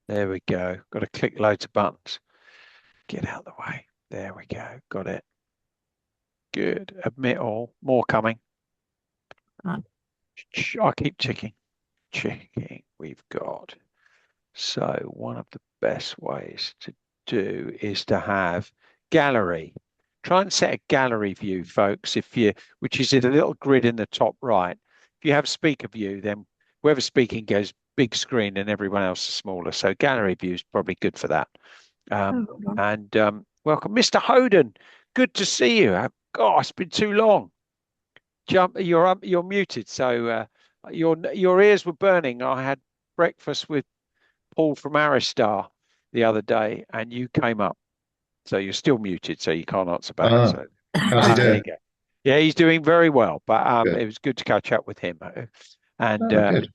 There we go. Got to click loads of buttons. Get out of the way. There we go. Got it. Good. Admit all. More coming. Ah, I keep checking. Checking. We've got. So one of the best ways to do is to have gallery. Try and set a gallery view, folks, which is in a little grid in the top right. If you have speaker view, then whoever's speaking goes big screen and everyone else is smaller. So gallery view is probably good for that. oh, Um, hold on. and welcome, Mr. Hoden. Good to see you. Gosh, it's been too long. Jump, you're up, you're muted. So your ears were burning. I had breakfast with Paul from Aristar the other day, and you came up. So you're still muted, so you can't answer back. Ah, So how's he there you doing? go. Yeah, he's doing very well. But Good. it was good to catch up with him. And Oh, good.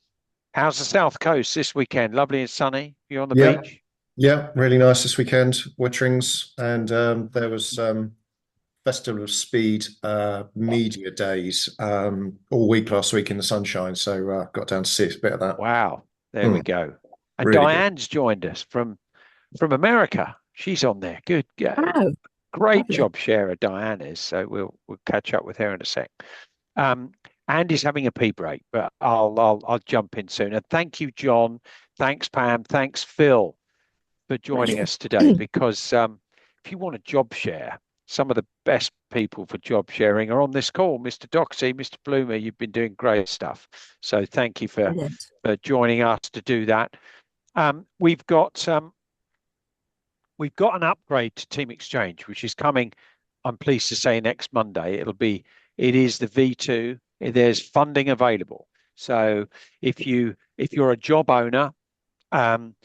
how's the South Coast this weekend? Lovely and sunny. You on the Yeah, beach? yeah, really nice this weekend. Witcherings, and there was Festival of Speed media days all week last week in the sunshine. So got down to see a bit of that. Wow, there we Hmm, go. And really good. Diane's joined us from America. She's on there. Good. Yeah, Oh, great lovely. job sharer Diane is. So we'll catch up with her in a sec. Um, Andy's having a pee break, but I'll jump in soon. And thank you, John. Thanks, Pam. Thanks, Phil, for joining Pleasure. us today. Because if you want a job share, some of the best people for job sharing are on this call. Mr. Doxy, Mr. Bloomer, you've been doing great stuff. So thank you Brilliant. for joining us to do that. Um, we've got um, we've got an upgrade to Team Exchange, which is coming. I'm pleased to say next Monday. It is the V2. There's funding available. So if you're a job owner, um,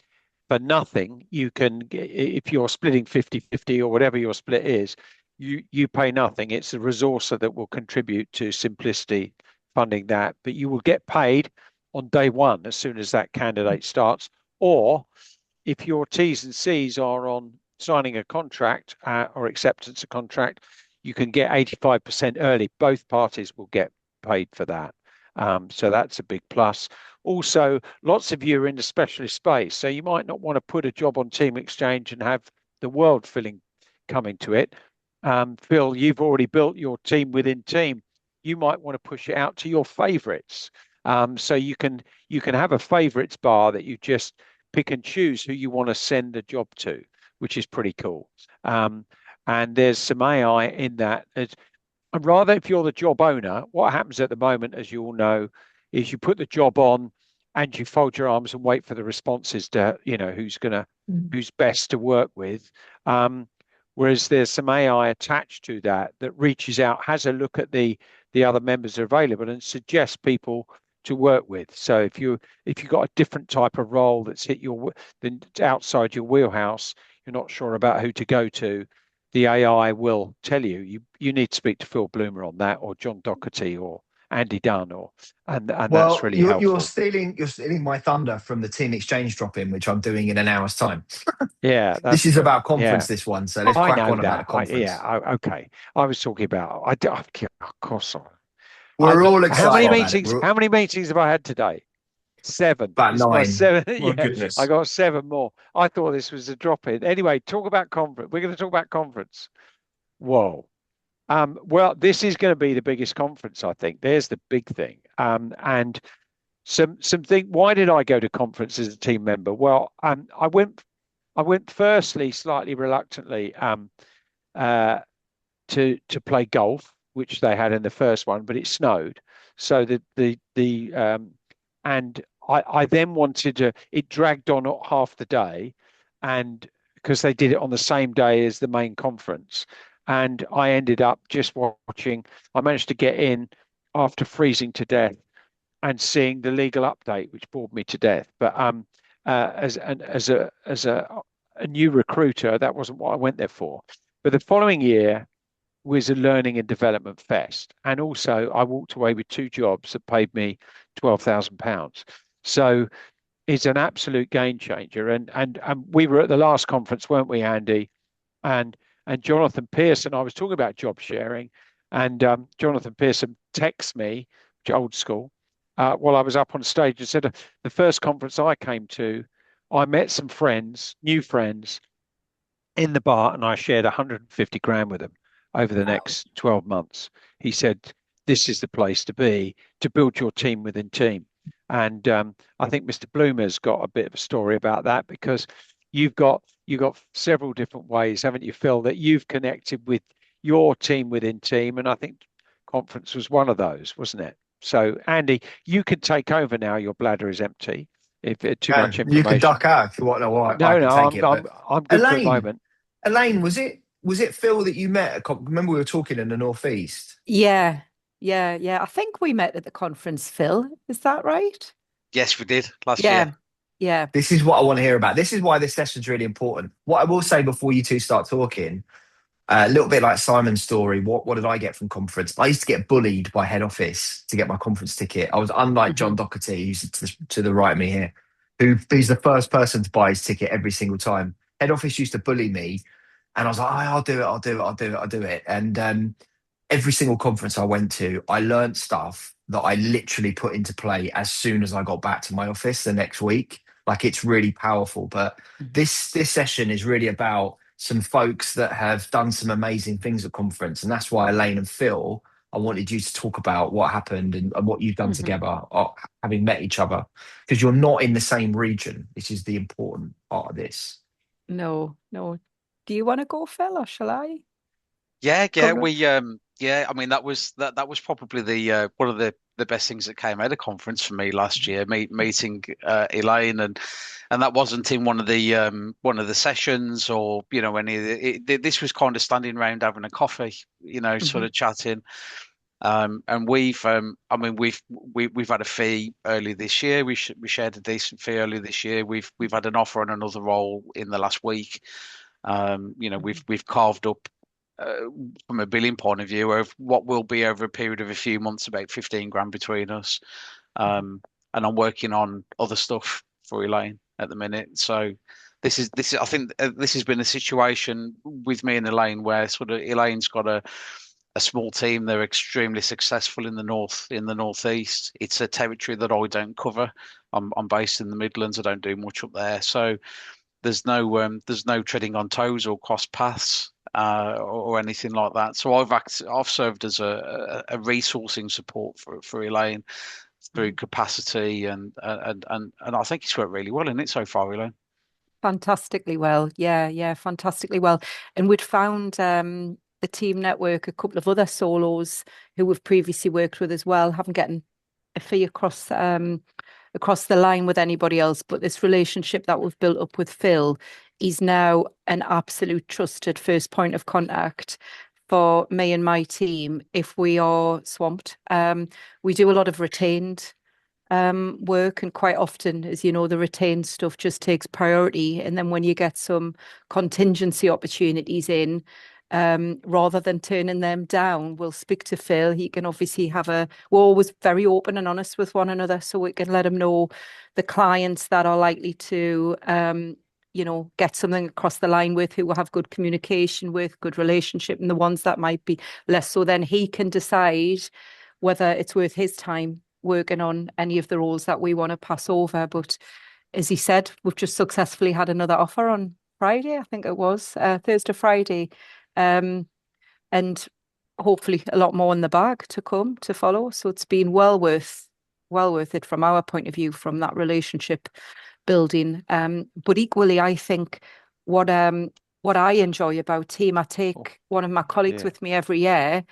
for nothing, you can, if you're splitting 50-50 or whatever your split is, you pay nothing. It's a resourcer that will contribute to Simplicity funding that, but you will get paid on day one as soon as that candidate starts. Or if your T's and C's are on signing a contract or acceptance of contract, you can get 85% early. Both parties will get paid for that. So that's a big plus. Also, lots of you are in the specialist space, so you might not want to put a job on Team Exchange and have the world filling coming to it. Phil, you've already built your team within team. You might want to push it out to your favorites. So you can have a favorites bar that you just pick and choose who you want to send a job to, which is pretty cool. And there's some AI in that. And rather, if you're the job owner, what happens at the moment, as you all know, is you put the job on and you fold your arms and wait for the responses to, Mm. who's best to work with. Um, Whereas there's some AI attached to that that reaches out, has a look at the other members are available and suggests people to work with. So if you've got a different type of role that's hit your then outside your wheelhouse, you're not sure about who to go to, the AI will tell you need to speak to Phil Bloomer on that, or John Doherty, or Andy Dunne, or and that's Well, really you're helpful. stealing my thunder from the Team Exchange drop in, which I'm doing in an hour's time. Yeah, This that's is about yeah. conference, this one, so let's I crack know on about that. the conference. Okay. I was talking about. Of course. We're all How excited many about it. meetings? We're How many meetings have I had today? Seven. about This is my nine. seven. My Yeah, I goodness. got seven more. I thought this was a drop in. Anyway, talk about conference. We're going to talk about conference. Whoa. Well, this is going to be the biggest conference, I think. There's the big thing. And something. Why did I go to conference as a team member? Well, I went firstly slightly reluctantly uh, to play golf, which they had in the first one, but it snowed, so the and I then wanted to. It dragged on half the day, and because they did it on the same day as the main conference, and I ended up just watching. I managed to get in after freezing to death and seeing the legal update, which bored me to death. But as a new recruiter, that wasn't what I went there for. But the following year was a learning and development fest, and also I walked away with two jobs that paid me £12,000. So it's an absolute game changer. And we were at the last conference, weren't we, Andy? And and Jonathan Pearson, I was talking about job sharing, and Jonathan Pearson texted me, which old school, while I was up on stage and said, the first conference I came to, I met some friends, new friends, in the bar, and I shared 150 grand with them over the next 12 months. He said, "This is the place to be to build your team within team." And I think Mr. Bloomer's got a bit of a story about that, because you've got several different ways, haven't you, Phil, that you've connected with your team within team, and I think conference was one of those, wasn't it? So, Andy, you can take over now. Your bladder is empty. If too much You can information. duck out if you want. No, I No, can no, take it. I'm good for the moment. Elaine, was it Phil that you met? Remember we were talking in the Northeast? Yeah. I think we met at the conference, Phil. Is that right? Yes, we did last year. Yeah. This is what I want to hear about. This is why this session's really important. What I will say before you two start talking, a little bit like Simon's story, what did I get from conference? I used to get bullied by head office to get my conference ticket. I was unlike John Doherty, who's to the right of me here, who's the first person to buy his ticket every single time. Head office used to bully me, and I was like, I'll do it. And every single conference I went to, I learned stuff that I literally put into play as soon as I got back to my office the next week. Like, it's really powerful. But this session is really about some folks that have done some amazing things at conference. And that's why, Elaine and Phil, I wanted you to talk about what happened and what you've done together, having met each other, because you're not in the same region. This is the important part of this. No. Do you want to go, Phil, or shall I? Yeah. I mean, that was probably the one of the best things that came out of conference for me last year, meeting Elaine, and that wasn't in one of the sessions, or any of this was kind of standing around having a coffee, sort of chatting. And we've had a fee early this year. We shared a decent fee early this year. We've had an offer on another role in the last week. We've carved up, from a billing point of view, of what will be over a period of a few months, about 15 grand between us. And I'm working on other stuff for Elaine at the minute. So this is I think this has been a situation with me and Elaine where sort of Elaine's got a small team. They're extremely successful in the northeast. It's a territory that I don't cover. I'm based in the Midlands. I don't do much up there. So there's no treading on toes or cross paths or anything like that. So I've served as a resourcing support for Elaine through capacity, and I think it's worked really well in it so far, Elaine. Fantastically well. Yeah, fantastically well. And we'd found the team network, a couple of other solos who we've previously worked with as well, haven't gotten a fee across the line with anybody else. But this relationship that we've built up with Phil is now an absolute trusted first point of contact for me and my team if we are swamped. We do a lot of retained work, and quite often, as you know, the retained stuff just takes priority. And then when you get some contingency opportunities in, rather than turning them down, we'll speak to Phil. He can obviously we're always very open and honest with one another, so we can let him know the clients that are likely to get something across the line with, who will have good communication with, good relationship, and the ones that might be less so. Then he can decide whether it's worth his time working on any of the roles that we want to pass over. But as he said, we've just successfully had another offer on Friday, I think it was Thursday, Friday, and hopefully a lot more in the bag to follow. So it's been well worth it from our point of view, from that relationship building. But equally, I think what I enjoy about team, I take one of my colleagues with me every year,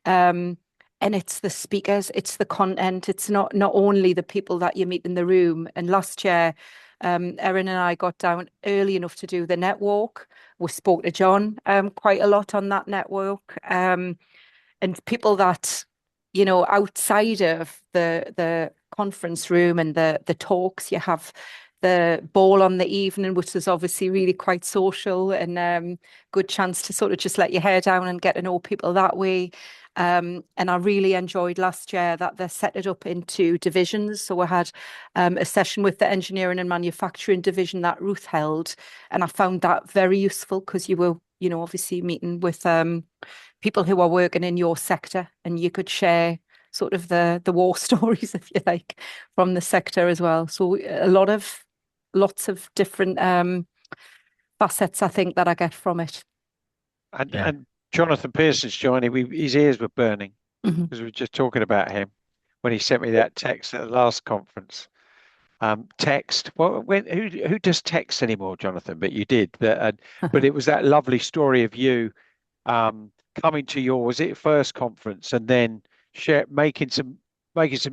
and it's the speakers, it's the content, it's not only the people that you meet in the room. And last year, Erin and I got down early enough to do the network. We spoke to John quite a lot on that network, and people that, outside of the conference room and the talks, you have the ball on the evening, which is obviously really quite social, and good chance to sort of just let your hair down and get to know people that way. And I really enjoyed last year that they set it up into divisions. So we had a session with the engineering and manufacturing division that Ruth held, and I found that very useful, because you were, obviously meeting with people who are working in your sector, and you could share sort of the war stories, if you like, from the sector as well. So a lot of lots of different facets, I think, that I get from it. And Jonathan Pearson's joining. His ears were burning because we were just talking about him when he sent me that text at the last conference. Text. Well, who does text anymore, Jonathan? But you did. But it was that lovely story of you coming to was it first conference, and then making some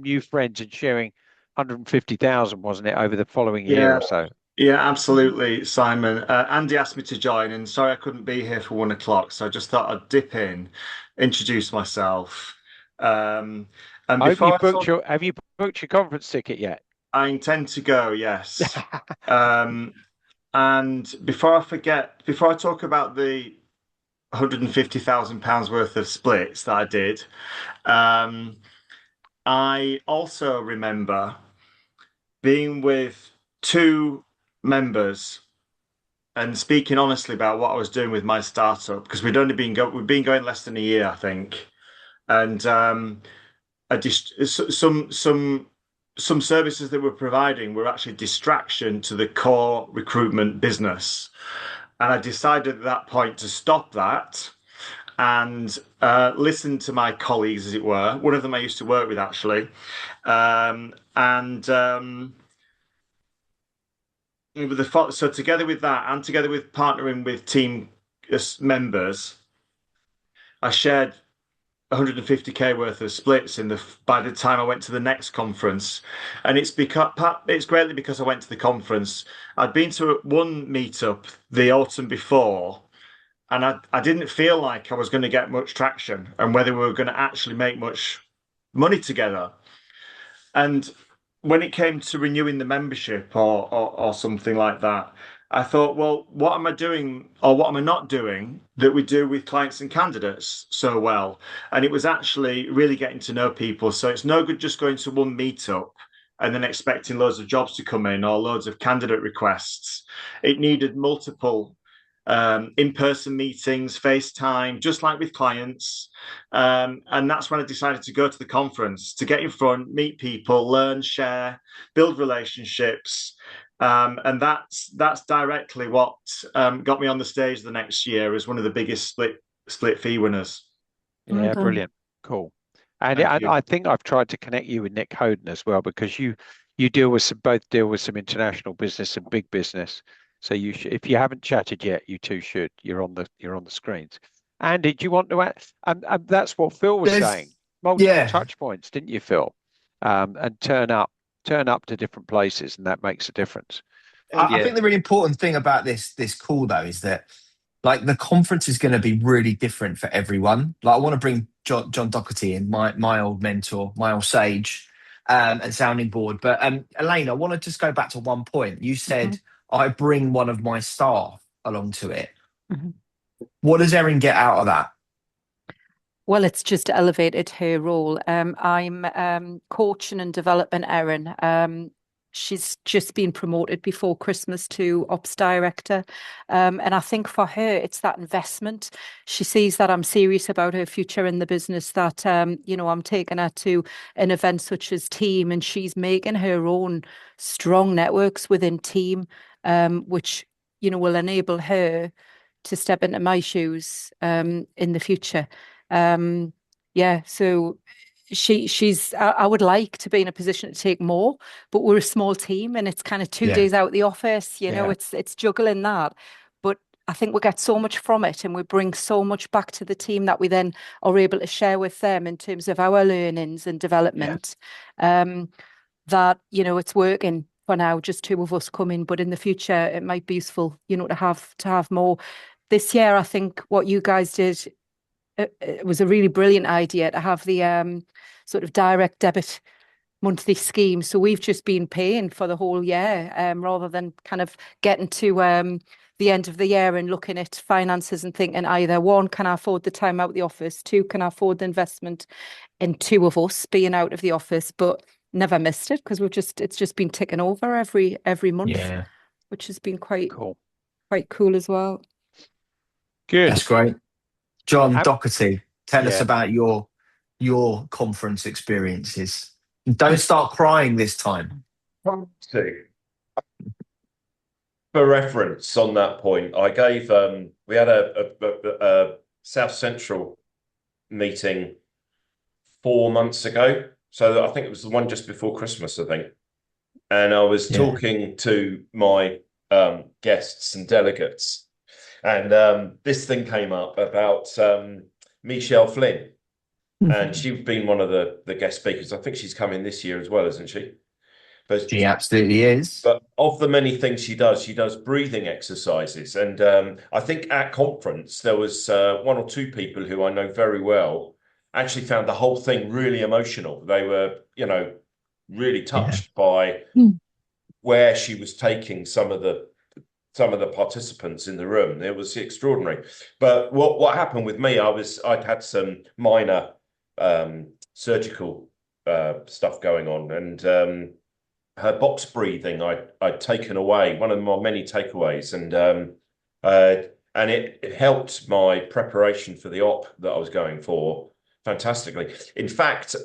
new friends and sharing 150,000, wasn't it, over the following year or so? Yeah, absolutely, Simon. Andy asked me to join, and sorry I couldn't be here for 1 o'clock, so I just thought I'd dip in, introduce myself. And have you booked your conference ticket yet? I intend to go, yes. And before I forget, before I talk about the £150,000 worth of splits that I did, I also remember being with 2 members and speaking honestly about what I was doing with my startup, because we'd been going less than a year, I think, and some services that we're providing were actually distraction to the core recruitment business, and I decided at that point to stop that and listen to my colleagues, as it were. One of them I used to work with, actually, so together with that, and together with partnering with team members, I shared 150k worth of splits by the time I went to the next conference, and it's greatly because I went to the conference. I'd been to one meetup the autumn before, and I didn't feel like I was going to get much traction and whether we were going to actually make much money together. And when it came to renewing the membership or something like that, I thought, well, what am I doing or what am I not doing that we do with clients and candidates so well? And it was actually really getting to know people. So it's no good just going to one meetup and then expecting loads of jobs to come in or loads of candidate requests. It needed multiple in-person meetings, FaceTime, just like with clients. And that's when I decided to go to the conference, to get in front, meet people, learn, share, build relationships. And that's directly what got me on the stage the next year as one of the biggest split fee winners. Yeah, brilliant. Cool. And I think I've tried to connect you with Nick Hoden as well, because you both deal with some international business and big business. So you should, if you haven't chatted yet, you two should. You're on the screens. Andy, do you want to add? And that's what Phil was saying. Multiple touch points, didn't you, Phil? And turn up to different places, and that makes a difference. I think the really important thing about this call, though, is that like the conference is going to be really different for everyone. Like I want to bring John Doherty in, my old mentor, my old sage, and sounding board. But Elaine, I want to just go back to one point. You said I bring one of my staff along to it. What does Erin get out of that? Well, it's just elevated her role. I'm coaching and developing Erin. She's just been promoted before Christmas to Ops Director. And I think for her, it's that investment. She sees that I'm serious about her future in the business, that, I'm taking her to an event such as Team, and she's making her own strong networks within Team, which, will enable her to step into my shoes in the future. So she's I would like to be in a position to take more, but we're a small team and it's kind of 2 days out the office, it's juggling that. But I think we get so much from it and we bring so much back to the team that we then are able to share with them in terms of our learnings and development. That, it's working for now, just 2 of us coming, but in the future it might be useful, to have more. This year, I think what you guys did, it was a really brilliant idea to have the sort of direct debit monthly scheme. So we've just been paying for the whole year rather than kind of getting to the end of the year and looking at finances and thinking either 1, can I afford the time out of the office? 2, can I afford the investment in 2 of us being out of the office? But never missed it because it's just been ticking over every month, which has been quite cool as well. Good. That's great. John Doherty, tell us about your conference experiences. Don't start crying this time. for reference on that point, I gave we had a South Central meeting 4 months ago. So I think it was the one just before Christmas, I think. And I was talking to my guests and delegates, and this thing came up about Michelle Flynn. And she's been one of the guest speakers. I think she's coming this year as well, isn't she? But She absolutely is. But of the many things she does breathing exercises. And I think at conference, there was one or two people who I know very well actually found the whole thing really emotional. They were, really touched by where she was taking some of the participants in the room. It was extraordinary. But what happened with me, I'd had some minor surgical stuff going on, and her box breathing I'd taken away, one of my many takeaways, and it helped my preparation for the op that I was going for fantastically. In fact,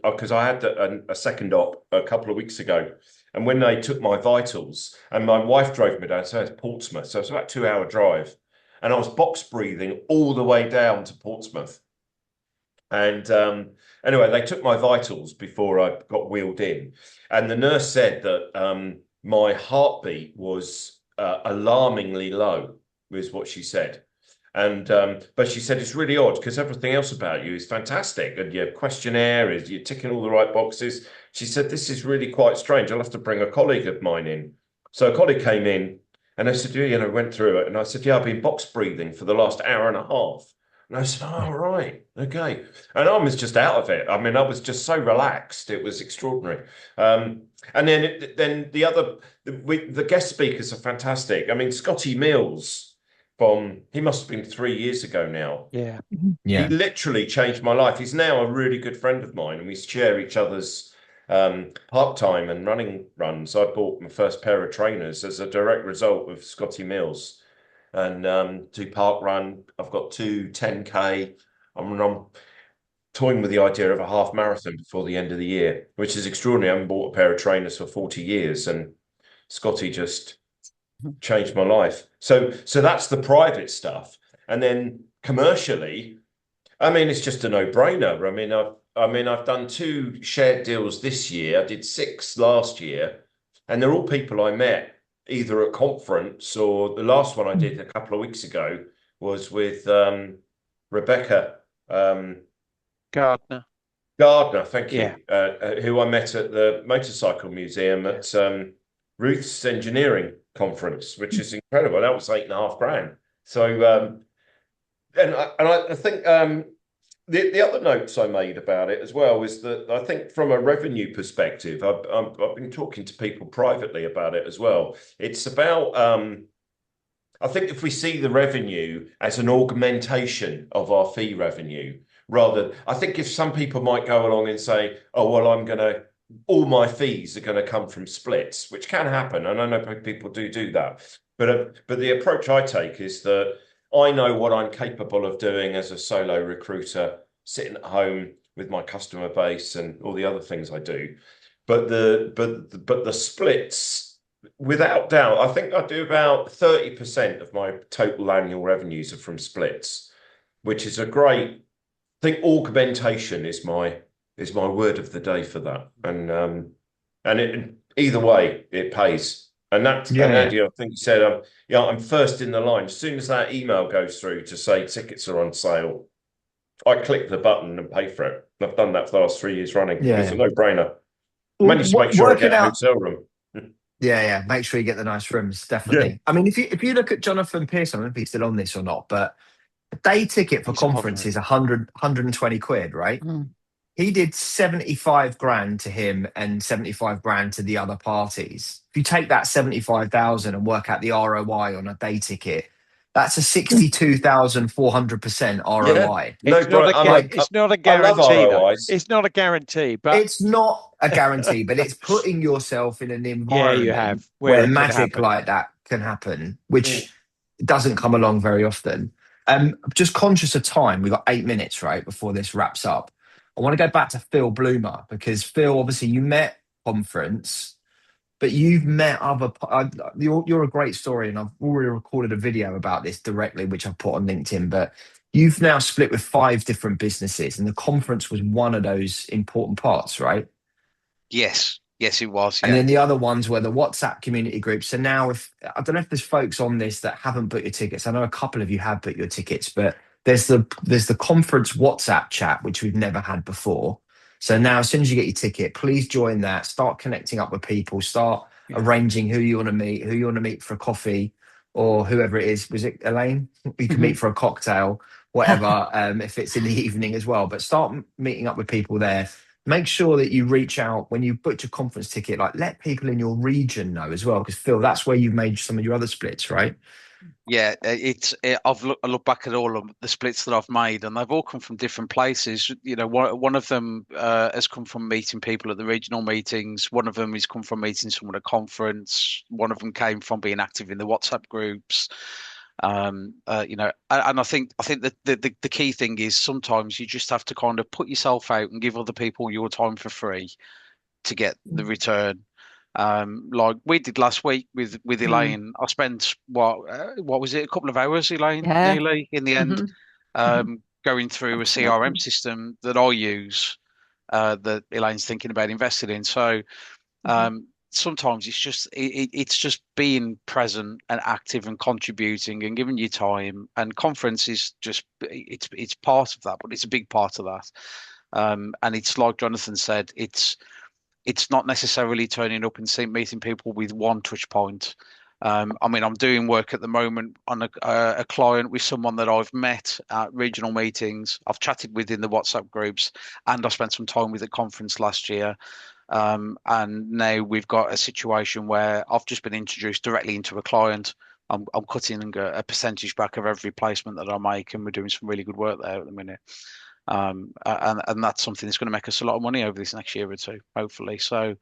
because I had a second op a couple of weeks ago, and when they took my vitals, and my wife drove me down to Portsmouth, so it's about a 2-hour drive, and I was box breathing all the way down to Portsmouth. And anyway, they took my vitals before I got wheeled in, and the nurse said that my heartbeat was alarmingly low, was what she said. And but she said it's really odd because everything else about you is fantastic, and your questionnaire is, you're ticking all the right boxes. She said this is really quite strange. I'll have to bring a colleague of mine in. So a colleague came in, and I said, went through it, and I said, I've been box breathing for the last hour and a half. And I said, oh, right, okay. And I was just out of it. I mean, I was just so relaxed. It was extraordinary. And then the guest speakers are fantastic. I mean, Scotty Mills, he must have been 3 years ago now. Yeah. He literally changed my life. He's now a really good friend of mine, and we share each other's part-time and running runs. I bought my first pair of trainers as a direct result of Scotty Mills. And do park run. I've got 2 10K. I'm toying with the idea of a half marathon before the end of the year, which is extraordinary. I haven't bought a pair of trainers for 40 years, and Scotty just changed my life. So that's the private stuff. And then commercially, I mean, it's just a no-brainer. I mean, I've done 2 shared deals this year. I did 6 last year, and they're all people I met either at conference, or the last one I did a couple of weeks ago was with Rebecca Gardner. Thank you. Who I met at the Motorcycle Museum at Ruth's Engineering Conference, which is incredible. That was $8,500. So, and I think the other notes I made about it as well is that I think from a revenue perspective, I've been talking to people privately about it as well. It's about, I think if we see the revenue as an augmentation of our fee revenue, I think if some people might go along and say, oh, well, all my fees are going to come from splits, which can happen. And I know people do that. But the approach I take is that I know what I'm capable of doing as a solo recruiter, sitting at home with my customer base and all the other things I do. But the splits, without doubt, I think I do about 30% of my total annual revenues are from splits, which is a great. I think augmentation is my word of the day for that. And either way, it pays. And that's Andy, I think you said, I'm first in the line. As soon as that email goes through to say tickets are on sale, I click the button and pay for it. I've done that for the last 3 years running. It's a no-brainer. Managed to make sure I get a hotel room. Make sure you get the nice rooms, definitely. I mean, if you look at Jonathan Pearson, I don't know if he's still on this or not, but a day ticket for conference is 120 quid, right? He did 75 grand to him and 75 grand to the other parties. If you take that 75,000 and work out the ROI on a day ticket, that's a 62,400% ROI. It's not a guarantee. It's not a guarantee, but it's not a guarantee. But it's putting yourself in an environment where magic like that can happen, which doesn't come along very often. I'm just conscious of time. We've got 8 minutes, right, before this wraps up. I want to go back to Phil Bloomer, because Phil, obviously, you met conference. but you've met other. You're a great story, and I've already recorded a video about this directly, which I've put on LinkedIn. But you've now split with 5 different businesses, and the conference was one of those important parts, right? Yes, it was. And Yeah. then the other ones were the WhatsApp community group. So now, if I don't know if there's folks on this that haven't booked your tickets, I know a couple of you have booked your tickets, but there's the conference WhatsApp chat, which we've never had before. So now, as soon as you get your ticket, please join that. Start connecting up with people. Start arranging who you want to meet for a coffee, or whoever it is. Was it Elaine? You can meet for a cocktail, whatever. If it's in the evening as well, but start meeting up with people there. Make sure that you reach out when you booked your conference ticket. Like, let people in your region know as well, because Phil, that's where you've made some of your other splits, right? Yeah, I look back at all of the splits that I've made, and they've all come from different places. You know, one of them has come from meeting people at the regional meetings. One of them has come from meeting someone at a conference. One of them came from being active in the WhatsApp groups. You know, and I think that the key thing is sometimes you just have to kind of put yourself out and give other people your time for free to get the return. Like we did last week with Elaine. I spent what was it, a couple of hours, Elaine, nearly in the end, going through a CRM system that I use, that Elaine's thinking about investing in. So sometimes it's just being present and active and contributing and giving you time. And conference is just it's part of that, but it's a big part of that. And it's like Jonathan said, it's not necessarily turning up and meeting people with one touch point. I mean, I'm doing work at the moment on a client with someone that I've met at regional meetings. I've chatted with in the WhatsApp groups, and I spent some time with at conference last year. And now we've got a situation where I've just been introduced directly into a client. I'm cutting a percentage back of every placement that I make, and we're doing some really good work there at the minute. And that's something that's going to make us a lot of money over this next year or two, hopefully. So,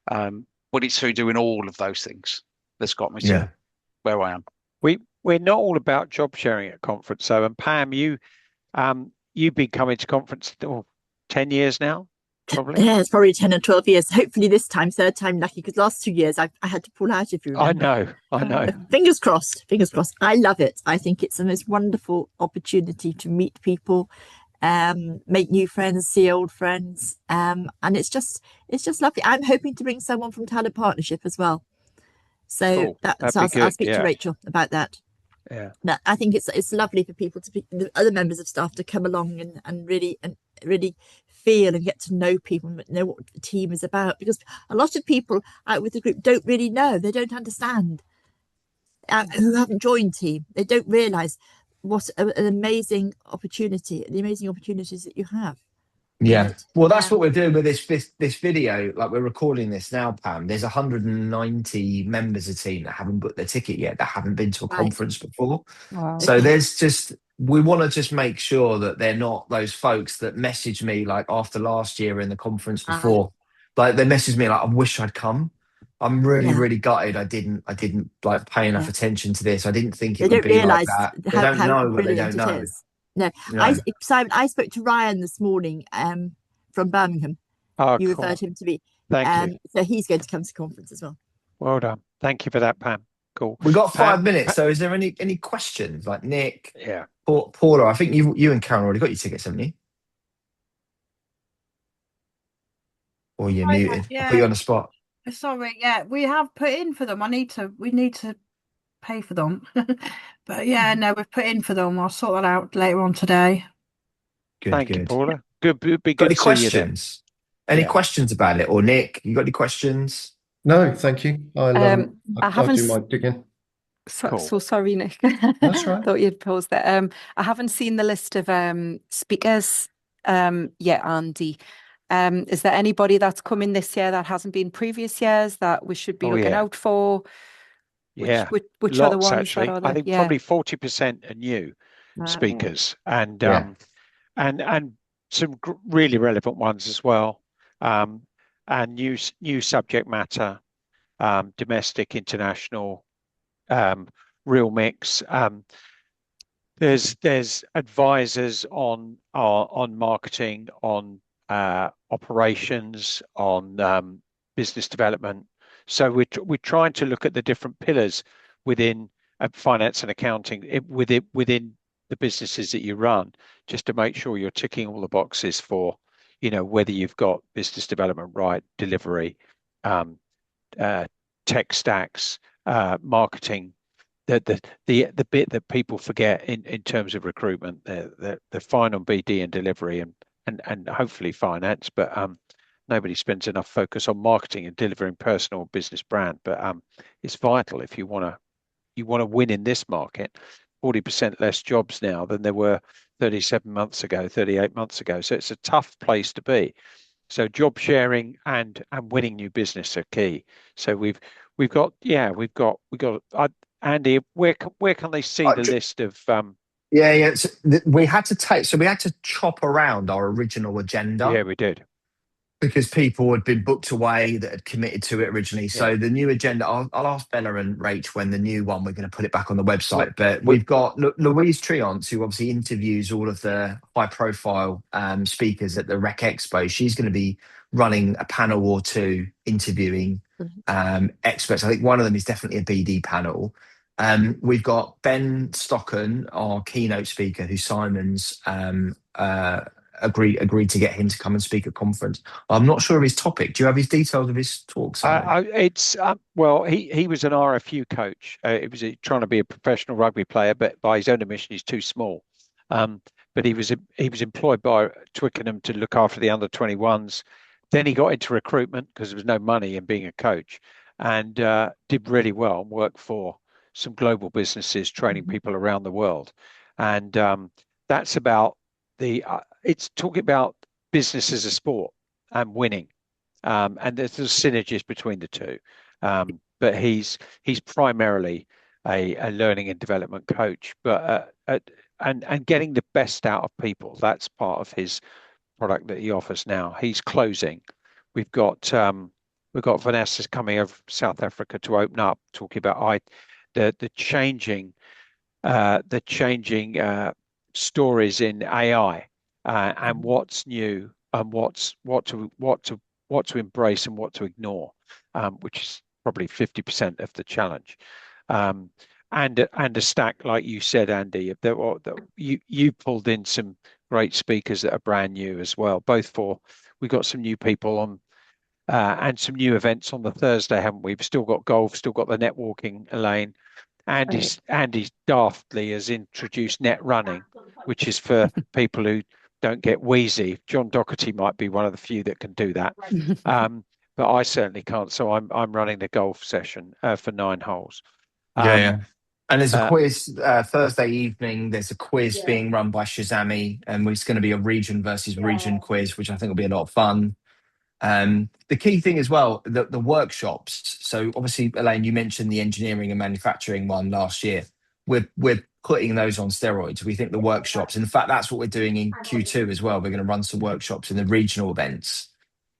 but it's through doing all of those things that's got me to where I am. We're not all about job sharing at conference. So, and Pam, you've been coming to conference 10 years now, probably. Yeah, it's probably 10 or 12 years. Hopefully this time, third time lucky, because last 2 years I had to pull out, if you remember. I know. Fingers crossed. I love it. I think it's the most wonderful opportunity to meet people, make new friends, see old friends, and it's just lovely. I'm hoping to bring someone from Talent Partnership as well. So I'll speak to Rachel about that. Yeah, but I think it's lovely for people the other members of staff to come along and really feel and get to know people and know what the team is about, because a lot of people out with the group don't really know, they don't understand, who haven't joined team. They don't realize what an amazing opportunity, the amazing opportunities that you have. Yeah, well, that's what we're doing with this video. Like, we're recording this now, Pam. There's 190 members of the team that haven't booked their ticket yet, that haven't been to a conference before. Wow. So we want to just make sure that they're not those folks that message me like after last year in the conference before. Like, they message me like, I wish I'd come. I'm really gutted I didn't like pay enough attention to this. I didn't think it would be like that. They don't know what they don't know. No, Simon, I spoke to Ryan this morning from Birmingham. You referred him to me. Thank you. So he's going to come to conference as well. Well done. Thank you for that, Pam. Cool. We've got 5 minutes. So is there any questions? Like Nick, Paula, I think you and Karen already got your tickets, haven't you? Or you're muted. I'll put you on the spot. Sorry, we have put in for them. We need to pay for them. But no, we've put in for them. I'll sort that out later on today. Thank you, Paula. Good. Be got good any questions? Any questions about it? Or Nick, you got any questions? No, thank you. I'll do my digging. So sorry, Nick. That's right. Thought you'd pause there. I haven't seen the list of speakers yet, Andy. Is there anybody that's coming this year that hasn't been previous years that we should be looking out for? Which Lots, are the ones actually. that are there? I think probably 40% are new speakers, and some really relevant ones as well, and new subject matter, domestic, international, real mix. There's advisors on marketing, on operations, on business development. So we're trying to look at the different pillars within finance and accounting within the businesses that you run, just to make sure you're ticking all the boxes for, whether you've got business development right, delivery, tech stacks, marketing, the bit that people forget in terms of recruitment, the fine on BD and delivery and hopefully finance, but nobody spends enough focus on marketing and delivering personal business brand. But it's vital if you want to win in this market. 40% less jobs now than there were 37 months ago, 38 months ago. So it's a tough place to be. So job sharing and winning new business are key. So we've got Andy, where can they see the list of So we had to chop around our original agenda. Yeah, we did. Because people had been booked away that had committed to it originally. So the new agenda, I'll ask Bella and Rach when the new one, we're going to put it back on the website. But we've got Louise Triance, who obviously interviews all of the high profile speakers at the Rec Expo. She's going to be running a panel or two interviewing experts. I think one of them is definitely a BD panel. We've got Ben Stocken, our keynote speaker, who Simon's agreed to get him to come and speak at conference. I'm not sure of his topic. Do you have his details of his talk? It's well, he was an RFU coach. It was trying to be a professional rugby player, but by his own admission, he's too small. But he was employed by Twickenham to look after the under-21s. Then he got into recruitment because there was no money in being a coach, and did really well and worked for some global businesses, training people around the world. And that's about it's talking about business as a sport and winning, and there's synergies between the two. But he's primarily a learning and development coach, but and getting the best out of people. That's part of his product that he offers now. He's closing. We've got Vanessa coming over from South Africa to open up, talking about the changing stories in AI. And what's new and what to embrace and what to ignore, which is probably 50% of the challenge. And a stack, like you said, Andy, you pulled in some great speakers that are brand new as well. We've got some new people on and some new events on the Thursday, haven't we? We've still got golf, still got the networking lane. Andy daftly has introduced net running, which is for people who don't get wheezy. John Doherty might be one of the few that can do that, but I certainly can't. So I'm running the golf session for 9 holes. And there's a quiz Thursday evening. There's a quiz being run by Shazami, and it's going to be a region versus region quiz, which I think will be a lot of fun. The key thing as well, the workshops. So obviously, Elaine, you mentioned the engineering and manufacturing one last year. We're putting those on steroids. We think the workshops, in fact, that's what we're doing in Q2 as well. We're going to run some workshops in the regional events.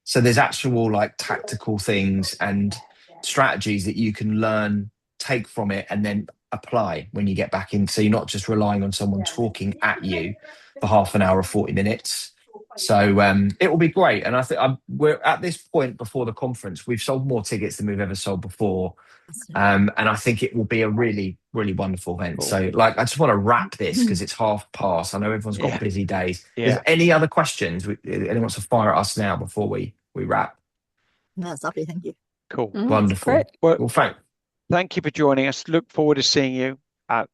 So there's actual like tactical things and strategies that you can learn, take from it, and then apply when you get back in. So you're not just relying on someone talking at you for half an hour or 40 minutes. So it will be great. And I think we're at this point before the conference, we've sold more tickets than we've ever sold before. And I think it will be a really, really wonderful event. Cool. So I just want to wrap this because it's past. I know everyone's got busy days. Is any other questions? Anyone wants to fire at us now before we wrap? No, that's lovely. Thank you. Cool. Wonderful. Well, thank you for joining us. Look forward to seeing you at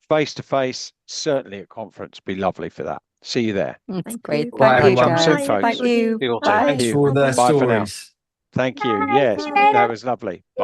face-to-face, certainly at conference. Be lovely for that. See you there. That's great. Bye, Thank you, guys. Soon, folks. Thank you. Bye. Thanks for the Bye for now. stories. Thank you. Bye. Yes, that was lovely. Bye.